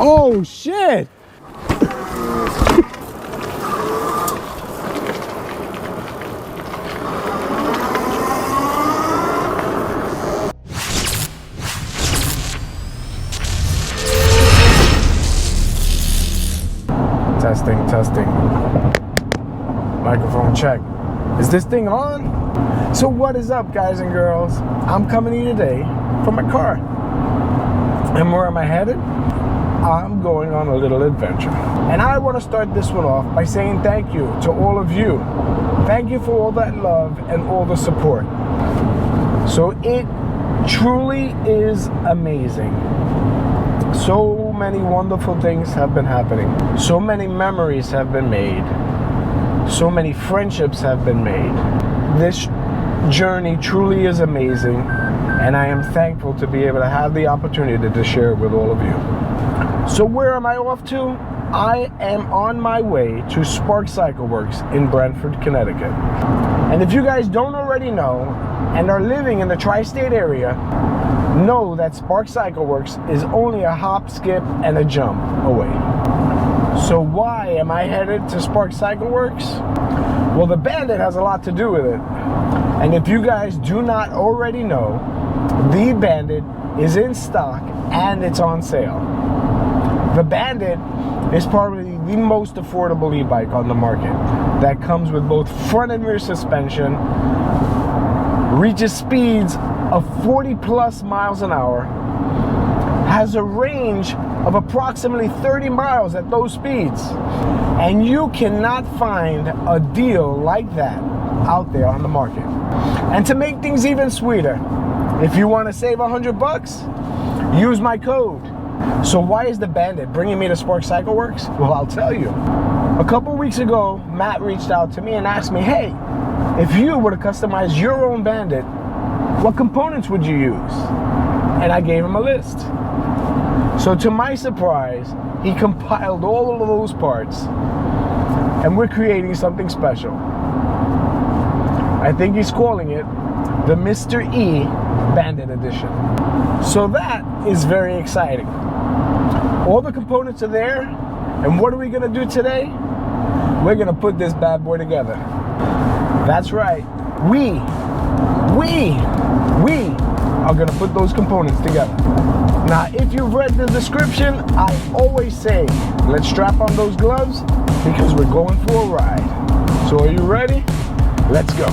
Oh shit! Testing, testing. Microphone check. Is this thing on? So what is up, guys and girls? I'm coming to you today from my car. And where am I headed? I'm going on a little adventure. And I want to start this one off by saying thank you to all of you. Thank you for all that love and all the support. So it truly is amazing. So many wonderful things have been happening. So many memories have been made. So many friendships have been made. This journey truly is amazing, and I am thankful to be able to have the opportunity to share it with all of you. So where am I off to? I am on my way to Spark CycleWorks in Brantford, Connecticut. And if you guys don't already know and are living in the tri-state area, know that Spark CycleWorks is only a hop, skip, and a jump away. So why am I headed to Spark CycleWorks? Well, the BANDIT has a lot to do with it. And if you guys do not already know, the BANDIT is in stock and it's on sale. The BANDIT is probably the most affordable e-bike on the market that comes with both front and rear suspension, reaches speeds of 40 plus miles an hour, has a range of approximately 30 miles at those speeds, and you cannot find a deal like that out there on the market. And to make things even sweeter, if you want to save $100, use my code. So why is the BANDIT bringing me to Spark CycleWorks? Well, I'll tell you. A couple weeks ago, Matt reached out to me and asked me, hey, if you were to customize your own BANDIT, what components would you use? And I gave him a list. So to my surprise, he compiled all of those parts, and we're creating something special. I think he's calling it the Mr. E BANDIT Edition. So that is very exciting. All the components are there, and what are we gonna do today? We're gonna put this bad boy together. That's right, we are gonna put those components together. Now, if you've read the description, I always say, let's strap on those gloves because we're going for a ride. So are you ready? Let's go.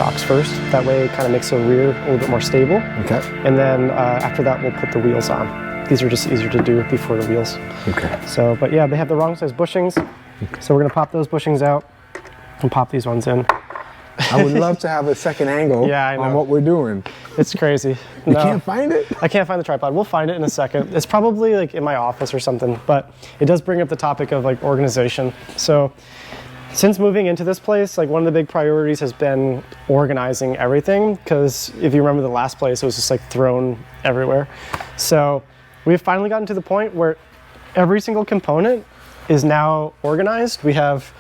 shocks first. That way it kind of makes the rear a little bit more stable. Okay. And then after that, we'll put the wheels on. These are just easier to do before the wheels. Okay. So, but yeah, they have the wrong size bushings. Okay. So we're gonna pop those bushings out. and pop these ones in. I would love to have a second angle Yeah, I know. on what we're doing. It's crazy. You can't find it? I can't find the tripod. We'll find it in a second. It's probably like in my office or something, but it does bring up the topic of like organization. So since moving into this place, like one of the big priorities has been organizing everything, because if you remember the last place, it was just like thrown everywhere. So we've finally gotten to the point where every single component is now organized. We have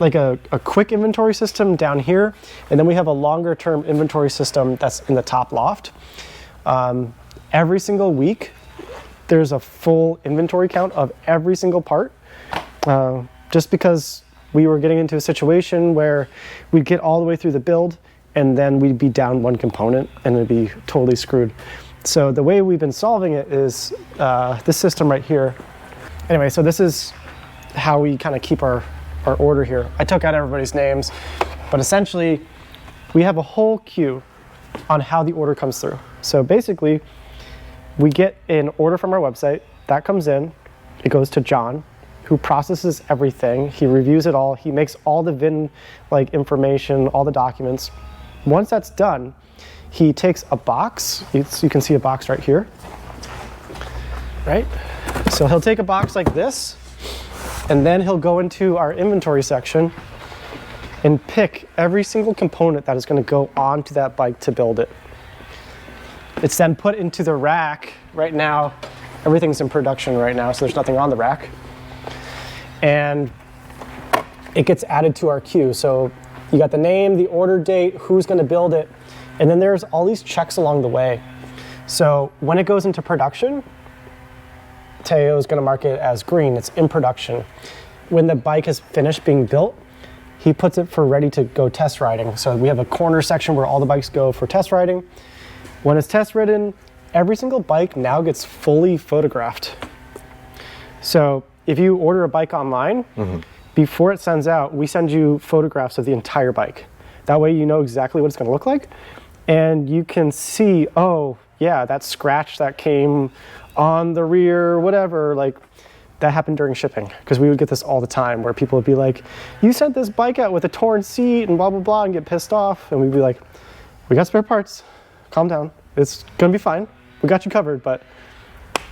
like a quick inventory system down here, and then we have a longer term inventory system that's in the top loft. Every single week, there's a full inventory count of every single part, just because we were getting into a situation where we'd get all the way through the build, and then we'd be down one component, and it'd be totally screwed. So the way we've been solving it is this system right here. Anyway, so this is how we kind of keep our order here. I took out everybody's names, but essentially we have a whole queue on how the order comes through. So basically we get an order from our website, that comes in, it goes to John, who processes everything. He reviews it all. He makes all the VIN like information, all the documents. Once that's done, he takes a box. You can see a box right here, right? So he'll take a box like this, and then he'll go into our inventory section and pick every single component that is going to go onto that bike to build it. It's then put into the rack. Right now, everything's in production right now, so there's nothing on the rack. And it gets added to our queue. So you got the name, the order date, who's going to build it, and then there's all these checks along the way. So when it goes into production, Teo is going to mark it as green. It's in production. When the bike is finished being built, he puts it for ready to go test riding. So we have a corner section where all the bikes go for test riding. When it's test ridden, every single bike now gets fully photographed. So if you order a bike online, before it sends out, we send you photographs of the entire bike. That way you know exactly what it's going to look like. And you can see, oh, yeah, that scratch that came on the rear, whatever, like that happened during shipping. Because we would get this all the time where people would be like, you sent this bike out with a torn seat and blah, blah, blah, and get pissed off. And we'd be like, we got spare parts. Calm down. It's going to be fine. We got you covered, but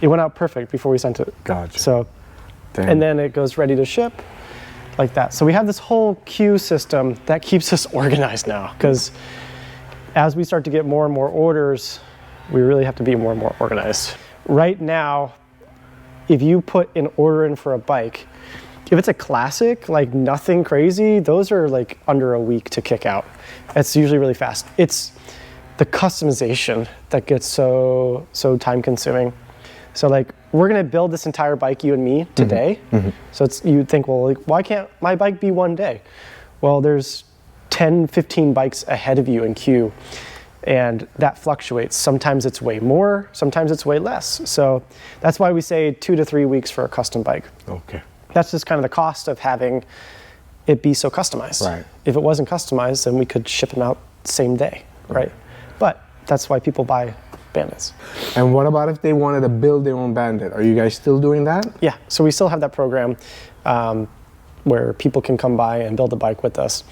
it went out perfect before we sent it. Gotcha. So, and then it goes ready to ship like that. So we have this whole queue system that keeps us organized now, because as we start to get more and more orders, we really have to be more and more organized. Right now, if you put an order in for a bike, if it's a classic, like nothing crazy, those are like under a week to kick out. It's usually really fast. It's the customization that gets so time consuming. So like we're gonna build this entire bike, you and me, today. So you'd think, well, like, why can't my bike be one day? Well, there's 10, 15 bikes ahead of you in queue, and that fluctuates. Sometimes it's way more, sometimes it's way less. So that's why we say 2 to 3 weeks for a custom bike. Okay. That's just kind of the cost of having it be so customized. Right. If it wasn't customized, then we could ship them out same day, right? But that's why people buy Bandits. And what about if they wanted to build their own Bandit? Are you guys still doing that? Yeah, so we still have that program where people can come by and build a bike with us.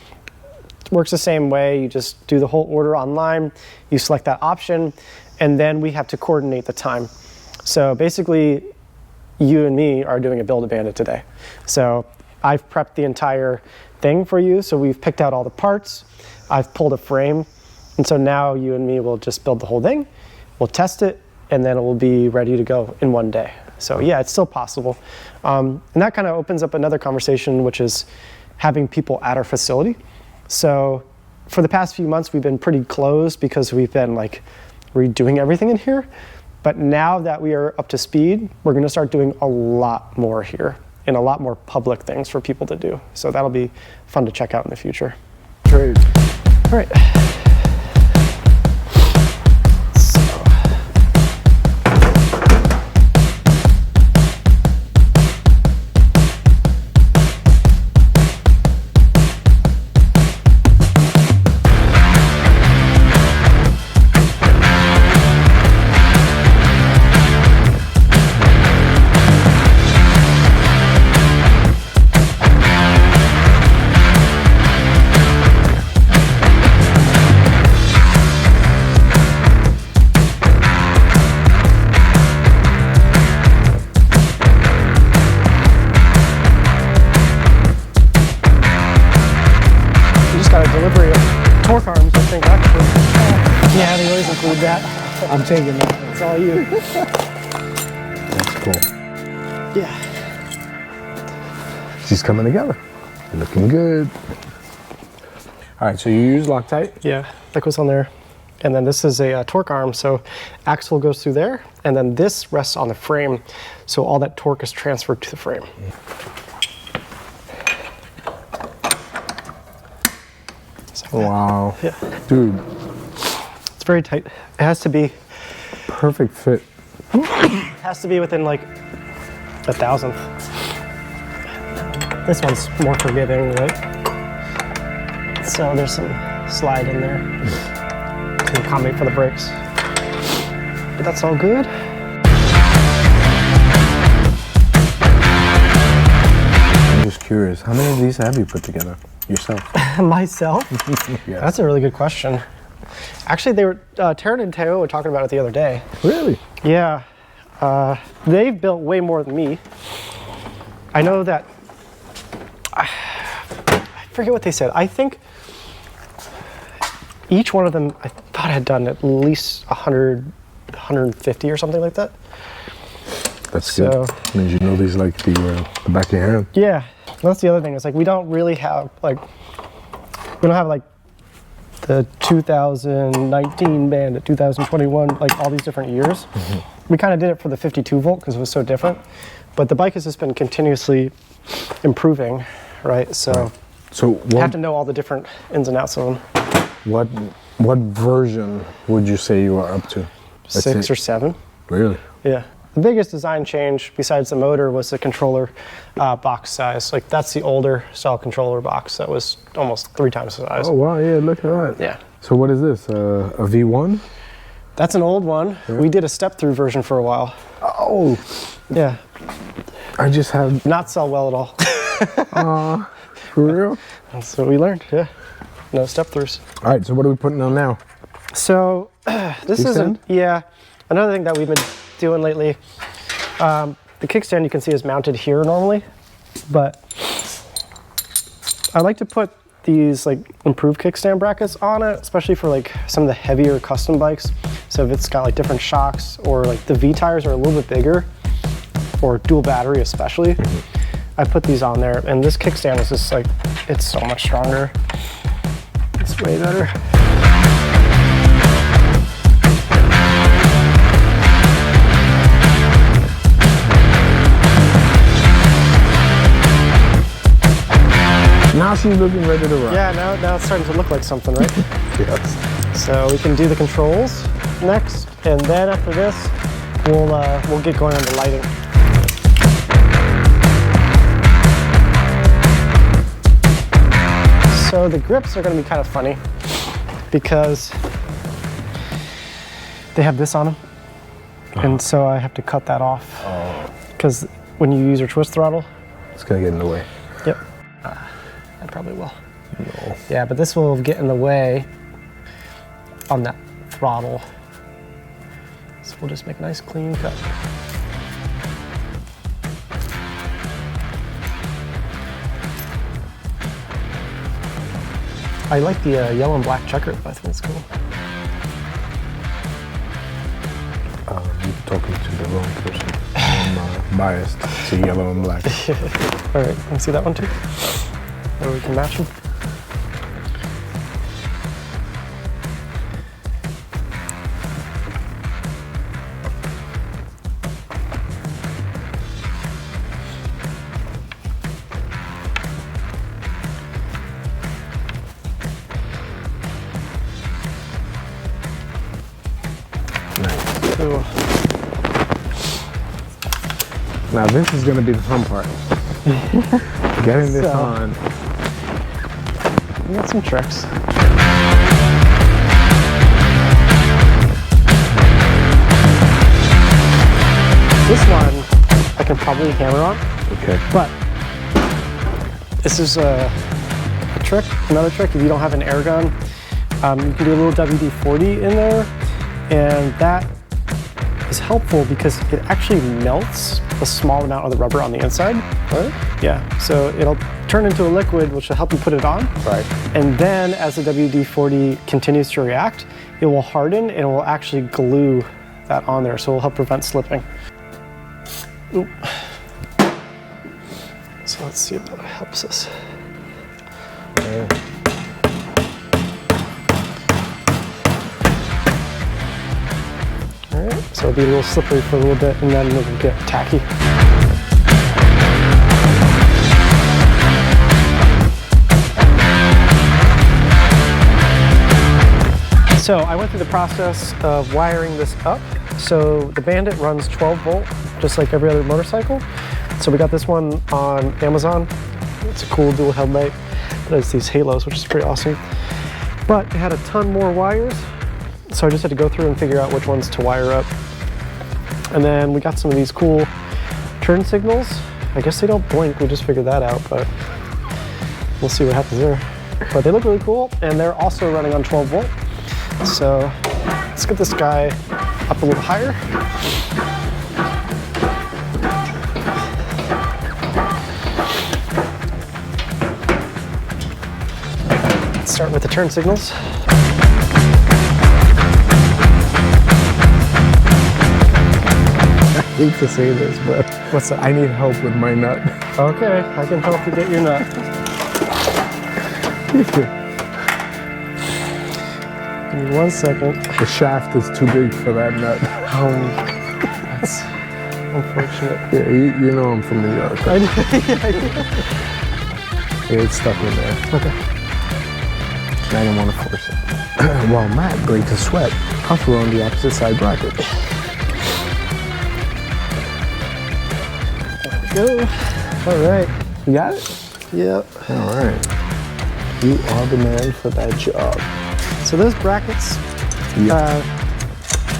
It works the same way. You just do the whole order online, you select that option, and then we have to coordinate the time. So basically, you and me are doing a Build a Bandit today. So I've prepped the entire thing for you. So we've picked out all the parts. I've pulled a frame. And so now you and me will just build the whole thing. We'll test it, and then it will be ready to go in one day. So yeah, it's still possible. And that kind of opens up another conversation, which is having people at our facility. So for the past few months, we've been pretty closed because we've been like redoing everything in here. But now that we are up to speed, we're gonna start doing a lot more here and a lot more public things for people to do. So that'll be fun to check out in the future. Great. All right. just got a delivery of torque arms, I think, actually. Yeah, they always include that. I'm taking that. It's all you. That's cool. Yeah. She's coming together. Looking good. All right, so you use Loctite? Yeah, that goes on there. And then this is a torque arm, so axle goes through there, and then this rests on the frame, so all that torque is transferred to the frame. Wow. Yeah. Dude. It's very tight. It has to be Perfect fit. has to be within like 1,000th. This one's more forgiving, right? So there's some slide in there to accommodate for the brakes. But that's all good. I'm just curious, how many of these have you put together yourself? Myself? Yeah. That's a really good question. Actually, they were, Taryn and Teo were talking about it the other day. Really? Yeah. They've built way more than me. I know that, I forget what they said. I think each one of them, I thought had done at least 100, 150 or something like that. That's good. Means you know these like the back of your hand. Yeah. That's the other thing. It's like we don't really have like, we don't have like the 2019 Bandit, 2021, like all these different years. Mm-hmm. We kind of did it for the 52 volt because it was so different. But the bike has just been continuously improving, right? So, So you have to know all the different ins and outs of them. what version would you say you are up to? 6 or 7. Really? Yeah. The biggest design change besides the motor was the controller box size. Like that's the older style controller box that was almost 3 times the size. Oh wow, yeah, look at that. Yeah. So what is this, a V1? That's an old one. Yeah. We did a step-through version for a while. Oh. Yeah. I just have... Not sell well at all. For real? That's what we learned, yeah. No step-throughs. All right, so what are we putting on now? So this isn't, yeah. Another thing that we've been doing lately, the kickstand you can see is mounted here normally, but I like to put these like improved kickstand brackets on it, especially for like some of the heavier custom bikes. So if it's got like different shocks or like the V tires are a little bit bigger, or dual battery especially, I put these on there, and this kickstand is just like, it's so much stronger. It's way better. Now she's looking ready to run. Yeah, now it's starting to look like something, right? Yes. So we can do the controls next, and then after this, we'll get going on the lighting. So the grips are going to be kind of funny because they have this on them, and so I have to cut that off because when you use your twist throttle, it's going to get in the way. Yep. I probably will. No. Yeah, but this will get in the way on that throttle. So we'll just make a nice clean cut. I like the yellow and black checker. I think it's cool. You're talking to the wrong person. I'm biased to yellow and black. All right, can you see that one too? Or we can match them. Nice. Cool. Now this is going to be the fun part. Getting this on. We got some tricks. This one I can probably hammer on. Okay. But this is a trick, another trick. If you don't have an air gun, you can do a little WD-40 in there, and that is helpful because it actually melts a small amount of the rubber on the inside. Right? Yeah, so it'll turn into a liquid, which will help you put it on. Right. And then as the WD-40 continues to react, it will harden and it will actually glue that on there, so it will help prevent slipping. Ooh. So let's see if that helps us. Yeah. All right, so it'll be a little slippery for a little bit and then it'll get tacky. So I went through the process of wiring this up. So the BANDIT runs 12 volt, just like every other motorcycle. So we got this one on Amazon. It's a cool dual headlight. It has these halos, which is pretty awesome. But it had a ton more wires. So I just had to go through and figure out which ones to wire up. And then we got some of these cool turn signals. I guess they don't blink, we just figured that out, but we'll see what happens there. But they look really cool, and they're also running on 12 volt. So let's get this guy up a little higher. Let's start with the turn signals. I hate to say this, but What's that? I need help with my nut. Okay, I can help you get your nut. Give me 1 second. The shaft is too big for that nut. That's unfortunate. Yeah, you know I'm from New York. I Right? do. Yeah, I do. Yeah, it's stuck in there. Okay. I don't want to force it. While Matt breaks a sweat, I'll throw on the opposite side bracket. Go. All right. You got it? Yep. All right. You are the man for that job. So those brackets,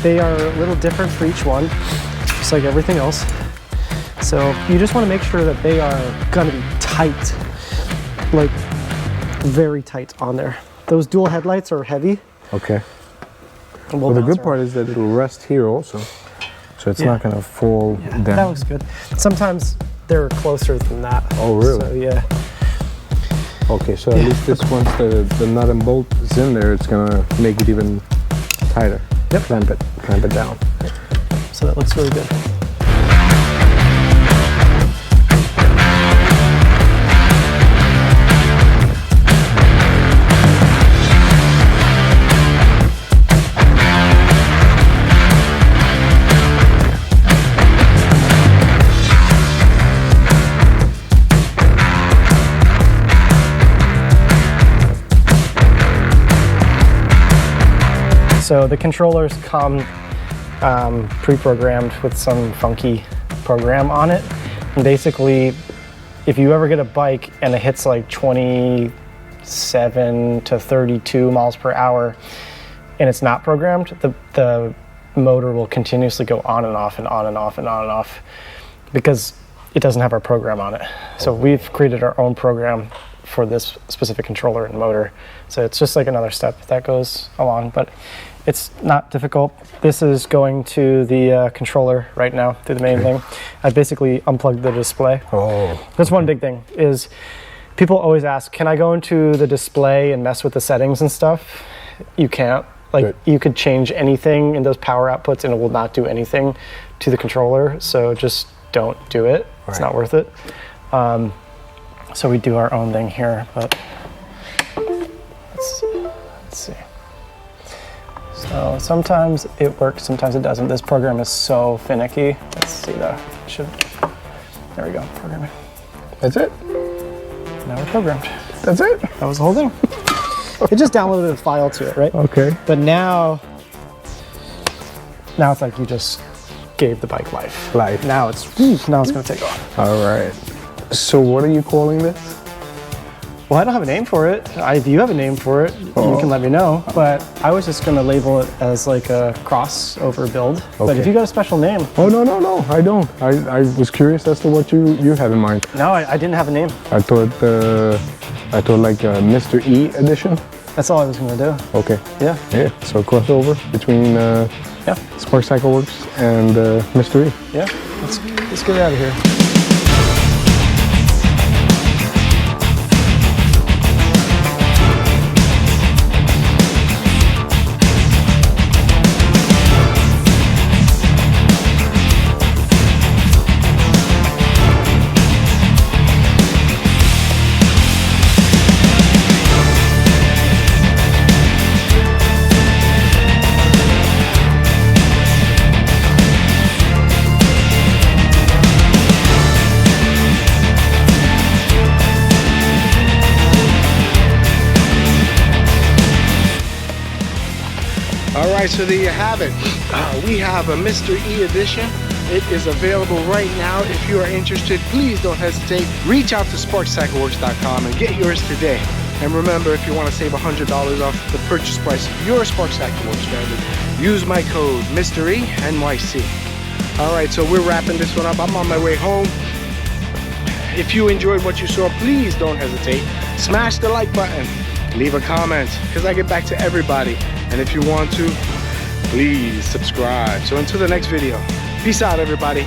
they are a little different for each one, just like everything else. So you just want to make sure that they are gonna be tight, like very tight on there. Those dual headlights are heavy. Okay. And Well, the bounce good part is that it'll rest here also. So it's not going to fall down. That looks good. Sometimes they're closer than that. Oh, really? So yeah. Okay, so at least this once the nut and bolt is in there, it's going to make it even tighter. Yep. Clamp it down. So that looks really good. So the controllers come pre-programmed with some funky program on it. And basically, if you ever get a bike and it hits like 27 to 32 miles per hour and it's not programmed, the motor will continuously go on and off and on and off and on and off because it doesn't have our program on it. So we've created our own program for this specific controller and motor. So it's just like another step that goes along, but it's not difficult. This is going to the controller right now through the main thing. I basically unplugged the display. Oh. That's one big thing is people always ask, can I go into the display and mess with the settings and stuff? You can't. Like Good. You could change anything in those power outputs and it will not do anything to the controller. So just don't do it. It's not worth it. So we do our own thing here, but let's see. So sometimes it works, sometimes it doesn't. This program is so finicky. Let's see there we go, programming. That's it? Now we're programmed. That's it? That was the whole thing. It just downloaded a file to it, right? Okay. But now it's like you just gave the bike life. Now it's gonna take off. All right. So what are you calling this? Well, I don't have a name for it. If you have a name for it, you can let me know. But I was just gonna label it as like a crossover build. But if you got a special name. Oh, no, I don't. I was curious as to what you had in mind. No, I didn't have a name. I thought like a Mr. E edition. That's all I was gonna do. Okay. Yeah. Yeah. So crossover between Yeah. Spark CycleWorks and Mr. E. Yeah. Let's get out of here. Alright, so there you have it. We have a Mr. E edition. It is available right now. If you are interested, please don't hesitate. Reach out to sparkcycleworks.com and get yours today. And remember, if you want to save $100 off the purchase price of your Spark CycleWorks Bandit, use my code Mr. E NYC. Alright, so we're wrapping this one up. I'm on my way home. If you enjoyed what you saw, please don't hesitate. Smash the like button. Leave a comment, because I get back to everybody. And if you want to, please subscribe. So until the next video, peace out, everybody.